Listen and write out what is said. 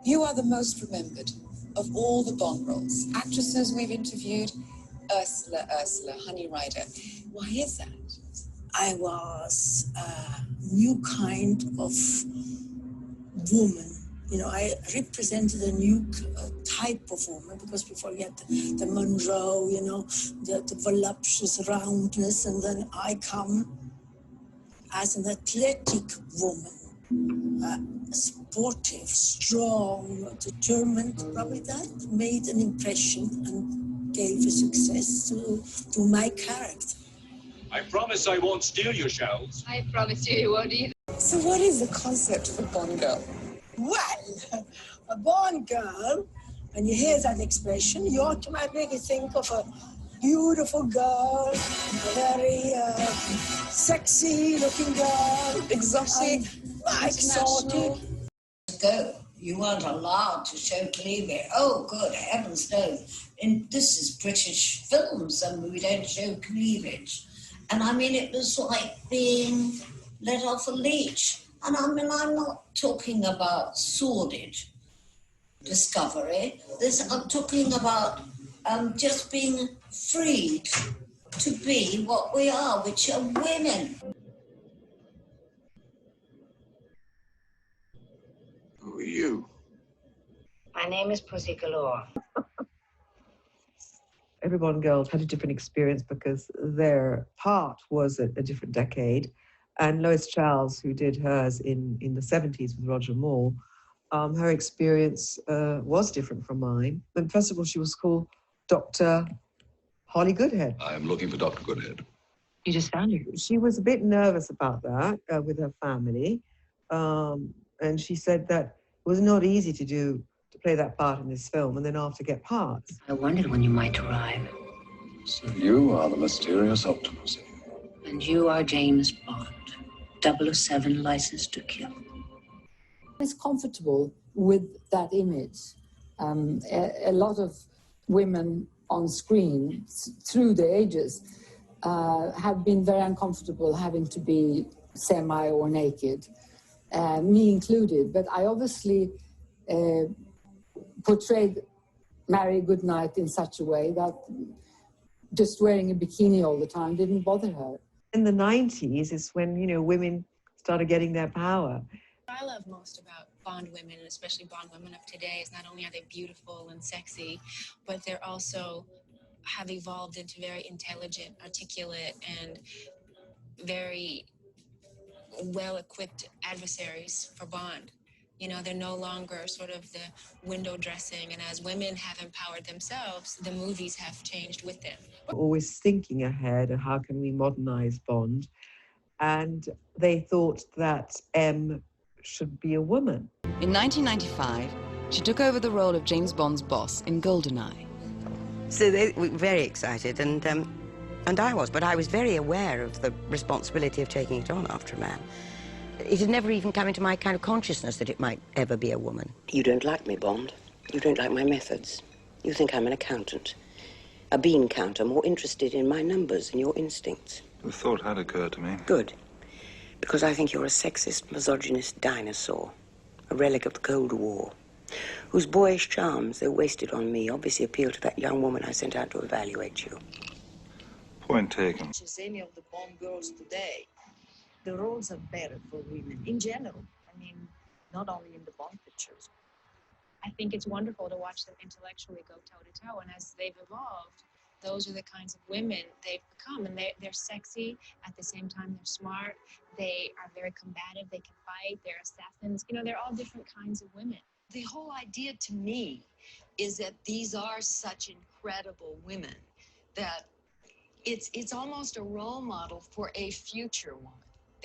You are the most remembered of all the Bond roles. Actresses we've interviewed, Ursula, Honey Rider. Why is that? I was a new kind of woman. You know, I represented a new type of woman, because before you had the Monroe, you know, the voluptuous roundness, and then I come as an athletic woman, sportive, strong, determined. Probably that made an impression and gave a success to my character. I promise I won't steal your shells. I promise you won't either. So what is the concept for Bond girl? Well, a Bond girl, when you hear that expression, you automatically think of a beautiful girl, a very sexy-looking girl. Exotic. Exotic. Go. You weren't allowed to show cleavage. Oh, good heavens, no. And this is British films, and we don't show cleavage. And I mean, it was like being let off a leash. And I mean, I'm not talking about sordid discovery. I'm talking about just being freed to be what we are, which are women. Who are you? My name is Pussy Galore. Every Bond girl had a different experience because their part was a different decade. And Lois Charles, who did hers in the 70s with Roger Moore, her experience was different from mine. But first of all, she was called Dr. Holly Goodhead. I'm looking for Dr. Goodhead. You just found her. She was a bit nervous about that with her family. And she said that it was not easy to play that part in this film and then after get parts. I wondered when you might arrive. So you are the mysterious Optimus. And you are James Bond, 007 License to Kill. It's comfortable with that image. A lot of women on screen through the ages have been very uncomfortable having to be semi or naked, me included. But I obviously portrayed Mary Goodnight in such a way that just wearing a bikini all the time didn't bother her. In the 90s is when, you know, women started getting their power. What I love most about Bond women, and especially Bond women of today, is not only are they beautiful and sexy, but they're also have evolved into very intelligent, articulate, and very well-equipped adversaries for Bond. You know, they're no longer sort of the window dressing, and as women have empowered themselves, the movies have changed with them. Always thinking ahead of how can we modernize Bond, and they thought that M should be a woman. In 1995, she took over the role of James Bond's boss in GoldenEye. So they were very excited, and I was, but I was very aware of the responsibility of taking it on after a man. It had never even come into my kind of consciousness that it might ever be a woman. You don't like me, Bond. You don't like my methods. You think I'm an accountant. A bean counter, more interested in my numbers than your instincts. The thought had occurred to me. Good. Because I think you're a sexist, misogynist dinosaur. A relic of the Cold War. Whose boyish charms, though wasted on me, obviously appeal to that young woman I sent out to evaluate you. Point taken. As any of the Bond girls today, the roles are better for women in general. I mean, not only in the Bond pictures. I think it's wonderful to watch them intellectually go toe-to-toe, and as they've evolved, those are the kinds of women they've become, and they're sexy, at the same time they're smart, they are very combative, they can fight, they're assassins, you know, they're all different kinds of women. The whole idea to me is that these are such incredible women that it's almost a role model for a future woman.